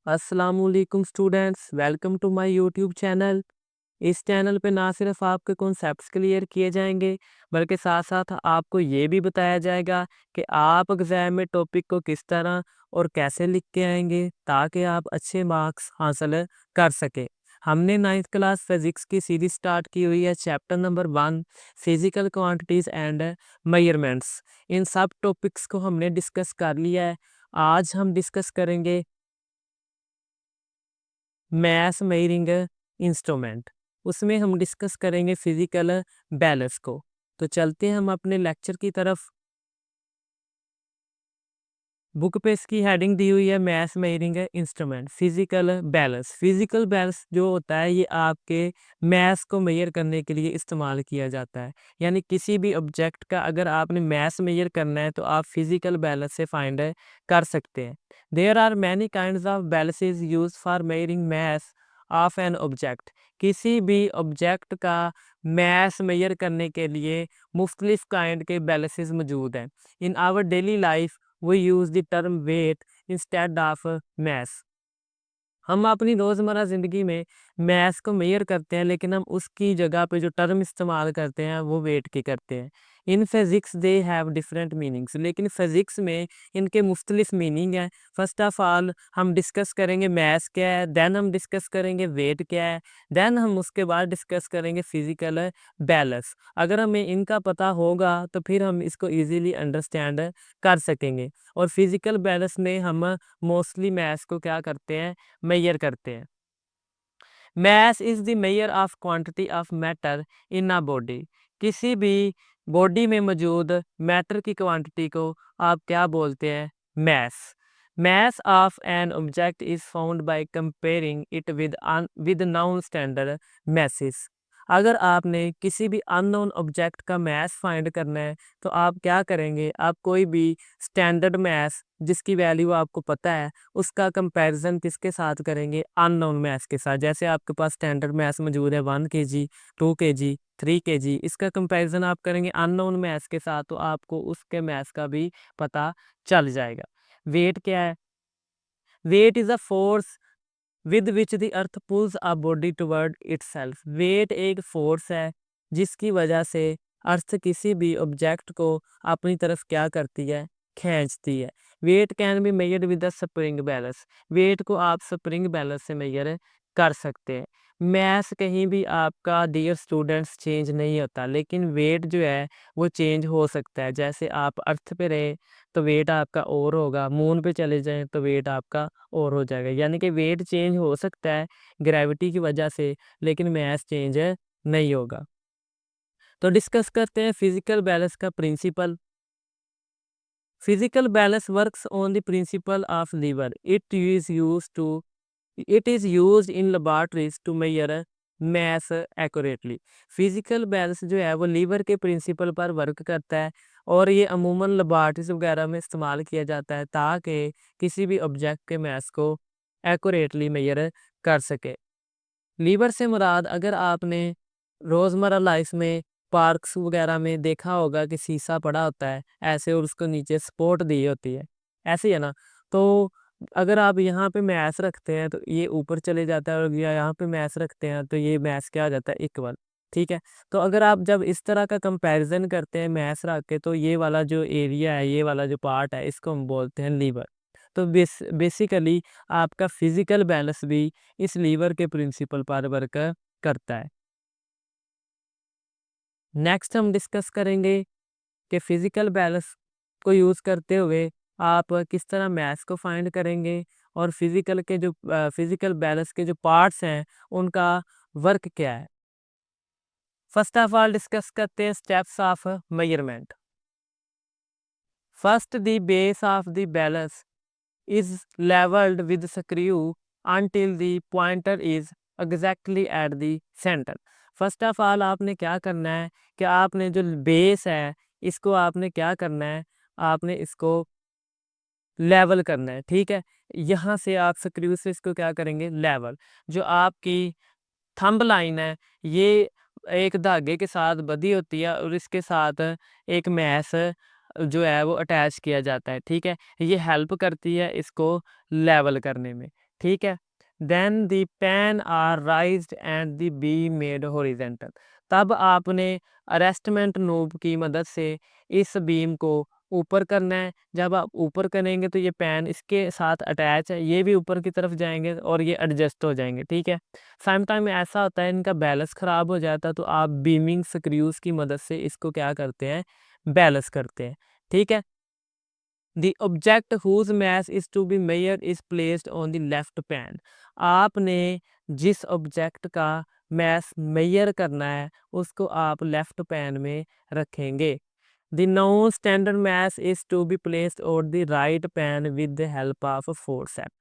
अस्सलामुअलैकुम students, welcome to my YouTube channel. इस channel पे ना सिर्फ आपके कॉन्सेप्ट्स क्लियर किए जाएंगे बल्कि साथ साथ आपको ये भी बताया जाएगा कि आप एग्ज़ाम में टॉपिक को किस तरह और कैसे लिख के आएंगे ताकि आप अच्छे मार्क्स हासिल कर सकें। हमने 9th क्लास फिज़िक्स की सीरीज स्टार्ट की हुई है। Chapter number 1 physical quantities and measurements. इन सब टॉपिक्स को हमने डिस्कस कर लिया है। आज हम डिस्कस करेंगे मैथ मेजरिंग इंस्ट्रूमेंट। उसमें हम डिस्कस करेंगे फिजिकल बैलेंस को। तो चलते हैं हम अपने लेक्चर की तरफ। बुक पे इसकी हेडिंग दी हुई है math measuring instrument physical balance. Physical balance जो होता है ये आपके मैथ्स को मेजर करने के लिए इस्तेमाल किया जाता है। यानी किसी भी ऑब्जेक्ट का अगर आपने मैथ्स मेजर करना है तो आप फिजिकल बैलेंस से फाइंड कर सकते हैं। There are many kinds of balances use for measuring mass of an object. किसी भी ऑब्जेक्ट का मैथ्स मेजर करने के लिए मुख्तलिफ काइंड के बैलेंसेस मौजूद हैं। In our daily life we use the term weight instead of mass। हम अपनी रोज़मर्रा ज़िंदगी में मैथ्स को मेजर करते हैं लेकिन हम उसकी जगह पे जो टर्म इस्तेमाल करते हैं वो वेट की करते हैं। In physics they have different meanings. लेकिन फिज़िक्स में इनके मुख्तलिफ मीनिंग हैं। फर्स्ट ऑफ ऑल हम डिस्कस करेंगे मैथ्स क्या है, देन हम डिस्कस करेंगे वेट क्या है, देन हम उसके बाद डिस्कस करेंगे फिज़िकल बैलेंस। अगर हमें इनका पता होगा तो फिर हम इसको ईज़िली अंडरस्टैंड कर सकेंगे। और फिज़िकल बैलेंस में हम मोस्टली मैथ्स को क्या करते हैं, मेजर करते हैं। Math is the measure of quantity of matter in a body. किसी भी बॉडी में मौजूद मैटर की क्वांटिटी को आप क्या बोलते हैं, math. mass of an object is found by comparing it with known standard masses। अगर आपने किसी भी अननोन ऑब्जेक्ट का मास फाइंड करना है तो आप क्या करेंगे, आप कोई भी स्टैंडर्ड मास जिसकी वैल्यू आपको पता है उसका कंपैरिजन किसके साथ करेंगे, अननोन मास के साथ। जैसे आपके पास स्टैंडर्ड मास मौजूद है 1 kg, 2 kg, 3 kg, इसका कंपैरिजन आप करेंगे अननोन मास के साथ तो आपको उसके मास का भी पता चल जाएगा। वेट क्या है? Weight is a force with which the earth pulls a body toward itself. Weight एक फोर्स है जिसकी वजह से अर्थ किसी भी ऑब्जेक्ट को अपनी तरफ क्या करती है, खींचती है। Weight can be measured with the spring balance. Weight को आप स्प्रिंग बैलेंस से मेजर कर सकते हैं। मैथ्स कहीं भी आपका डियर स्टूडेंट्स चेंज नहीं होता लेकिन वेट जो है वो चेंज हो सकता है। जैसे आप अर्थ पे रहे तो वेट आपका और होगा, मून पे चले जाएं तो वेट आपका और हो जाएगा। यानी कि वेट चेंज हो सकता है ग्रेविटी की वजह से लेकिन मास चेंज नहीं होगा। तो डिस्कस करते हैं फिजिकल बैलेंस का principle. Physical balance works on the principle of lever. It is used in laboratories to measure mass accurately. Physical balance जो है वो लीवर के प्रिंसिपल पर वर्क करता है और ये अमूमन लेबोरेटरीज वगैरह में इस्तेमाल किया जाता है ताकि किसी भी ऑब्जेक्ट के मास को एक्यूरेटली मेजर कर सके। लीवर से मुराद, अगर आपने रोज़मर्रा लाइफ में पार्क्स वगैरह में देखा होगा कि शीशा पड़ा होता है ऐसे और उसको नीचे सपोर्ट दी होती है, ऐसे ही है ना। तो अगर आप यहाँ पे मैस रखते हैं तो ये ऊपर चले जाता है और या यहाँ पे मैस रखते हैं तो ये मैस क्या हो जाता है, इक्वल। ठीक है। तो अगर आप जब इस तरह का कंपैरिजन करते हैं मैस रख के तो ये वाला जो एरिया है, ये वाला जो पार्ट है इसको हम बोलते हैं लीवर। तो बेसिकली आपका फिजिकल बैलेंस भी इस लीवर के प्रिंसिपल पर वर्क करता है। नेक्स्ट हम डिस्कस करेंगे कि फिजिकल बैलेंस को यूज़ करते हुए आप किस तरह मैथ्स को फाइंड करेंगे और फिजिकल बैलेंस के जो पार्ट्स हैं उनका वर्क क्या है। फर्स्ट ऑफ ऑल डिस्कस करते हैं steps of measurement. First the base of the balance is leveled with screw until the pointer is exactly at the center। First of all आपने क्या करना है कि आपने जो बेस है इसको आपने क्या करना है, आपने इसको लेवल करना है। ठीक है। यहाँ से आप स्क्रू से इसको क्या करेंगे, लेवल। जो आपकी थंब लाइन है ये एक धागे के साथ बंधी होती है और इसके साथ एक मैस जो है वो अटैच किया जाता है, ठीक है? ये हेल्प करती है इसको लेवल करने में, ठीक है? Then the pan are raised and the beam made horizontal. तब आपने अरेस्टमेंट नूब की मदद से इस बीम को ऊपर करना है। जब आप ऊपर करेंगे तो ये पेन इसके साथ अटैच है, ये भी ऊपर की तरफ जाएँगे और ये एडजस्ट हो जाएँगे, ठीक है? सम टाइम ऐसा होता है इनका बैलेंस ख़राब हो जाता है तो आप बीमिंग स्क्रूज़ की मदद से इसको क्या करते हैं, बैलेंस करते हैं, ठीक है? The object whose mass is to be measured is placed on the left pan. आपने जिस ऑब्जेक्ट का मैस मेजर करना है उसको आप लेफ्ट पैन में रखेंगे। The known standard mass is to be placed on the right pan with the help of forceps.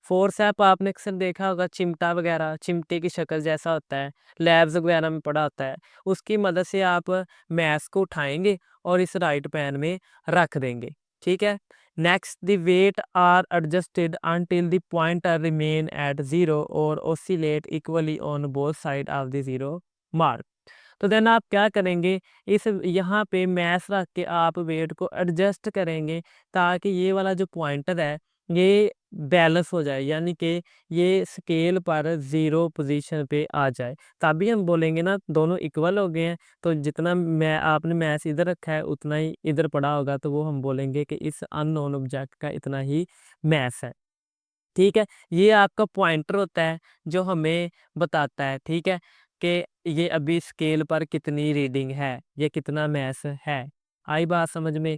Forcep आपने अक्सर देखा होगा, चिमटा वगैरह, चिमटे की शक्ल जैसा होता है, लैब्स वगैरह में पड़ा होता है। उसकी मदद से आप मैस को उठाएंगे और इस राइट पैन में रख देंगे, ठीक है? Next, the weight are adjusted until the pointer remain at 0 और oscillate equally on both side of the 0 mark. तो देन आप क्या करेंगे, इस यहाँ पे मैस रख के आप वेट को एडजस्ट करेंगे ताकि ये वाला जो पॉइंटर है ये बैलेंस हो जाए, यानी कि ये स्केल पर ज़ीरो पोजीशन पे आ जाए। तभी हम बोलेंगे ना दोनों इक्वल हो गए हैं, तो जितना मैं आपने मैस इधर रखा है उतना ही इधर पड़ा होगा, तो वो हम बोलेंगे कि इस अननोन ऑब्जेक्ट का इतना ही मैस है। ठीक है? ये आपका पॉइंटर होता है जो हमें बताता है, ठीक है? कि ये अभी स्केल पर कितनी रीडिंग है, ये कितना मैस है। आई बात समझ में?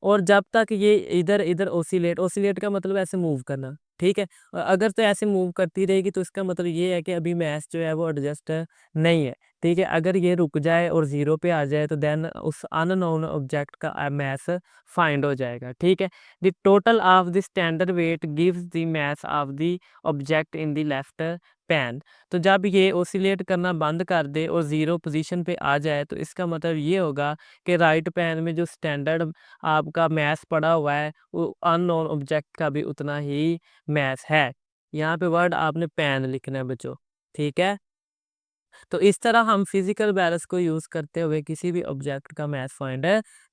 और जब तक ये इधर-इधर ऑसिलेट, ऑसिलेट का मतलब ऐसे मूव करना, ठीक है? अगर तो ऐसे मूव करती रहेगी तो इसका मतलब ये है कि अभी मैस जो है वो एडजस्ट नहीं है, ठीक है? अगर ये रुक जाए और 0 पे आ जाए तो देन उस अननोन ऑब्जेक्ट का मैस फाइंड हो जाएगा, ठीक है? The total of the standard weight gives the mass of the object in the left pan. तो जब ये ऑसिलेट करना बंद कर दे और 0 पोज़ीशन पे आ जाए तो इसका मतलब ये होगा कि राइट पैन में जो स्टैंडर्ड आपका मैथ्स पड़ा हुआ है वो अननोन ऑब्जेक्ट का भी उतना ही मैथ्स है। यहाँ पे वर्ड आपने पेन लिखना है बच्चों, ठीक है? तो इस तरह हम फिजिकल बैलेंस को यूज़ करते हुए किसी भी ऑब्जेक्ट का मैथ फाइंड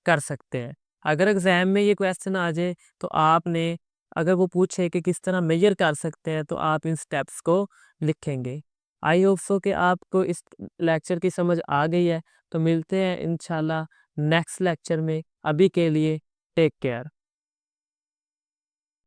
कर सकते हैं। अगर एग्जाम में ये क्वेश्चन आ जाए तो आपने, अगर वो पूछे कि किस तरह मेजर कर सकते हैं तो आप इन स्टेप्स को लिखेंगे। आई होप सो कि आपको इस लेक्चर की समझ आ गई है। तो मिलते हैं इंशाल्लाह नेक्स्ट लेक्चर में। अभी के लिए टेक केयर।